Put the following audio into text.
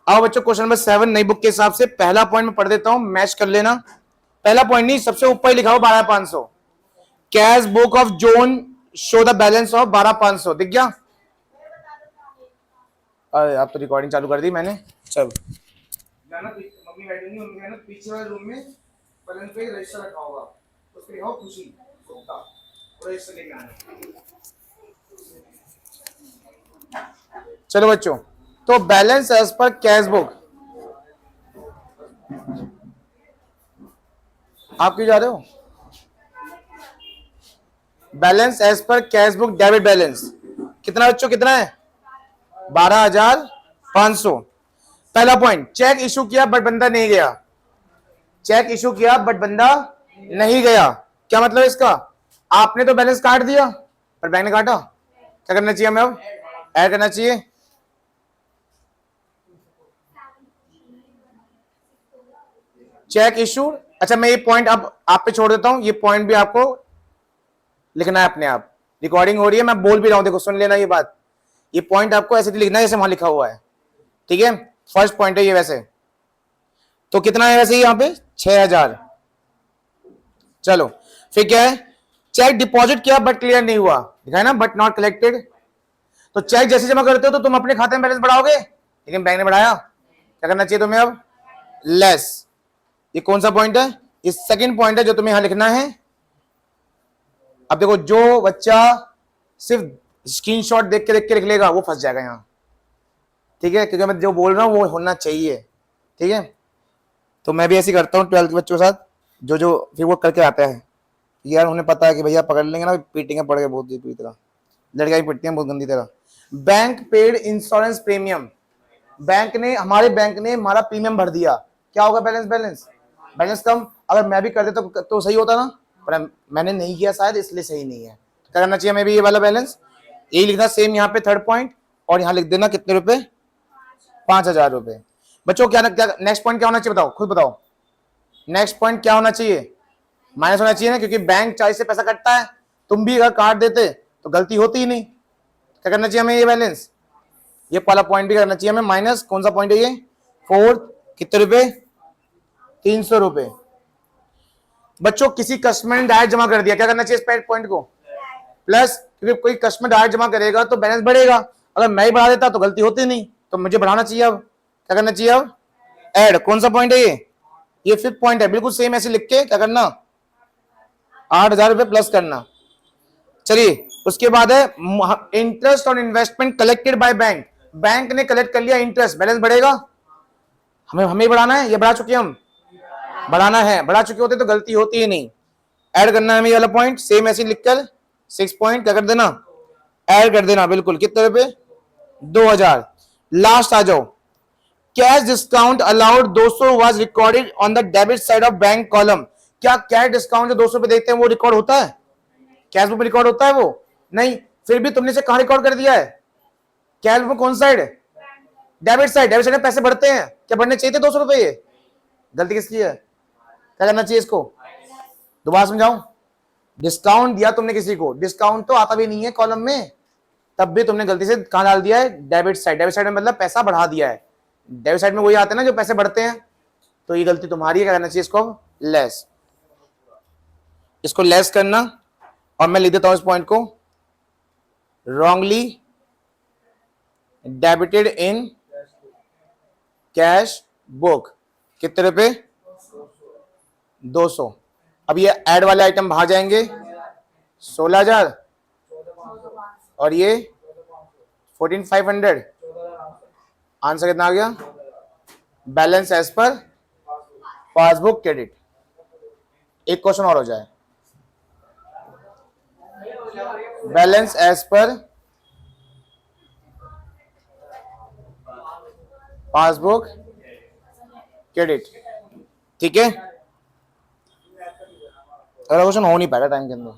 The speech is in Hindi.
आओ बच्चों क्वेश्चन नंबर 7 नई बुक के हिसाब से पहला पॉइंट मैं पढ़ देता हूं, मैच कर लेना। पहला पॉइंट नहीं, सबसे ऊपर लिखा हो 12,500। Cash book of zone show the balance of 12,500। दिख गया? अरे आप तो रिकॉर्डिंग चालू कर दी मैंने। चल जाना, मम्मी बैठेंगी, उनके ना पीछे वाले रूम में बैलेंस पे रजिस्टर रखा होगा, उसके लिखा हो खुशी गुप्ता, और रजिस्टर लेके आना। चलो बच्चों, तो balance as per cash book. आप क्यों जा रहे हो? Balance as per cash book debit balance कितना बच्चों, कितना है? 12,500। पहला पॉइंट, चेक इशू किया बट बंदा नहीं गया। चेक इशू किया बट बंदा नहीं गया, क्या मतलब इसका? आपने तो बैलेंस काट दिया पर बैंक ने काटा। क्या करना चाहिए हमें अब? ऐड करना चाहिए। चेक इशू, अच्छा मैं ये पॉइंट अब आप पे छोड़ देता हूं, ये पॉइंट भी आपको लिखना है अपने आप। रिकॉर्डिंग हो रही है, मैं बोल भी रहा हूं, देखो सुन लेना ये बात। ये पॉइंट आपको ऐसे लिखना है जैसे वहां लिखा हुआ है, ठीक है? फर्स्ट पॉइंट है ये। वैसे तो कितना है वैसे यहां पे? 6,000। चलो फिर क्या है? चेक डिपॉजिट किया बट क्लियर नहीं हुआ, लिखा है ना, बट नॉट कलेक्टेड। तो चेक जैसे जमा करते हो तो तुम अपने खाते में बैलेंस बढ़ाओगे, लेकिन बैंक ने बढ़ाया। क्या करना चाहिए तुम्हें अब? लेस। ये कौन सा पॉइंट है? ये सेकंड पॉइंट है जो तुम्हें यहां लिखना है। अब देखो, जो बच्चा सिर्फ स्क्रीनशॉट देख के लिख लेगा वो फंस जाएगा यहां, ठीक है? क्योंकि मैं जो बोल रहा हूं वो होना चाहिए, ठीक है? तो मैं भी ऐसे करता हूँ 12th के बच्चों के साथ, जो फिर वो करके आता है यार, उन्हें पता है कि भैया पकड़ लेंगे ना, पीटेंगे पड़ गए बहुत बुरी तरह, लड़कियां पिटती हैं बहुत गंदी तरह। Bank paid insurance premium, bank ने, हमारे बैंक ने हमारा प्रीमियम भर दिया, क्या होगा? बैलेंस कम। अगर मैं भी कर देता तो सही होता ना, पर मैंने नहीं किया शायद, इसलिए सही नहीं है। क्या करना चाहिए हमें भी? ये वाला बैलेंस यही लिखना सेम यहाँ पे थर्ड पॉइंट, और यहाँ लिख देना कितने रुपए? 5,000 रुपए। बच्चों क्या नेक्स्ट पॉइंट क्या होना चाहिए बताओ, खुद बताओ। नेक्स्ट पॉइंट क्या होना चाहिए? माइनस होना चाहिए ना, क्योंकि बैंक 40 से पैसा कटता है। तुम भी अगर काट देते तो गलती होती ही नहीं। क्या करना चाहिए हमें? ये बैलेंस, ये वाला पॉइंट भी करना चाहिए हमें माइनस। कौन सा पॉइंट है ये? फोर्थ। कितने रुपए? 300 रुपए। बच्चों किसी कस्टमर ने डायरेक्ट जमा कर दिया, क्या करना चाहिए इस पॉइंट को? प्लस, क्योंकि कोई कस्टमर डायरेक्ट जमा करेगा तो बैलेंस बढ़ेगा, अगर मैं ही बढ़ा देता तो गलती होती नहीं, तो मुझे बढ़ाना चाहिए। अब क्या करना चाहिए? अब ऐड। कौन सा पॉइंट है ये फिफ्थ पॉइंट है, बिल्कुल सेम ऐसे लिख के क्या करना? 8,000 रुपए प्लस करना। चलिए उसके बाद है interest on investment collected by bank. Bank ने कलेक्ट कर लिया इंटरेस्ट, बैलेंस बढ़ेगा। हमें बढ़ाना है, ये बढ़ा चुके हम, बढ़ाना है, बढ़ा चुके होते तो गलती होती ही नहीं। ऐड करना है हमें वाला पॉइंट, सेम ऐसे लिखकर 6 पॉइंट क्या कर देना? ऐड कर देना। बिल्कुल। कितने रुपए? 2,000। लास्ट आ जाओ, cash discount allowed 200 was recorded on the debit side of bank column. क्या कैश डिस्काउंट जो 200 रुपए देते हैं वो रिकॉर्ड होता है? कैश बुक में रिकॉर्ड होता है वो? नहीं। फिर भी तुमने से कहां रिकॉर्ड कर दिया है? कैश बुक में कौन side? Debit side. Debit side में पैसे बढ़ते हैं, क्या बढ़ने चाहिए थे 200 रुपए? ये गलती किसकी है? क्या करना चाहिए इसको? दोबारा समझाऊं? डिस्काउंट दिया तुमने किसी को, डिस्काउंट तो आता भी नहीं है कॉलम में, तब भी तुमने गलती से कहां डाल दिया है? Debit side. डेबिट साइड में मतलब पैसा बढ़ा दिया है। डेबिट साइड में वही आते हैं ना जो पैसे बढ़ते हैं, तो ये गलती तुम्हारी है। क्या करना चाहिए इसको? लेस। इसको लेस करना, और मैं लिख देता हूं इस पॉइंट को, wrongly debited in cash book. कितने रुपए? 200। अब ये ऐड वाले आइटम बाहर जाएंगे, 16,000, और ये 14,500। आंसर कितना आ गया? Balance as per passbook credit. एक क्वेश्चन और हो जाए, balance as per passbook credit, ठीक है? अगला क्वेश्चन हो नहीं पाएगा टाइम के अंदर।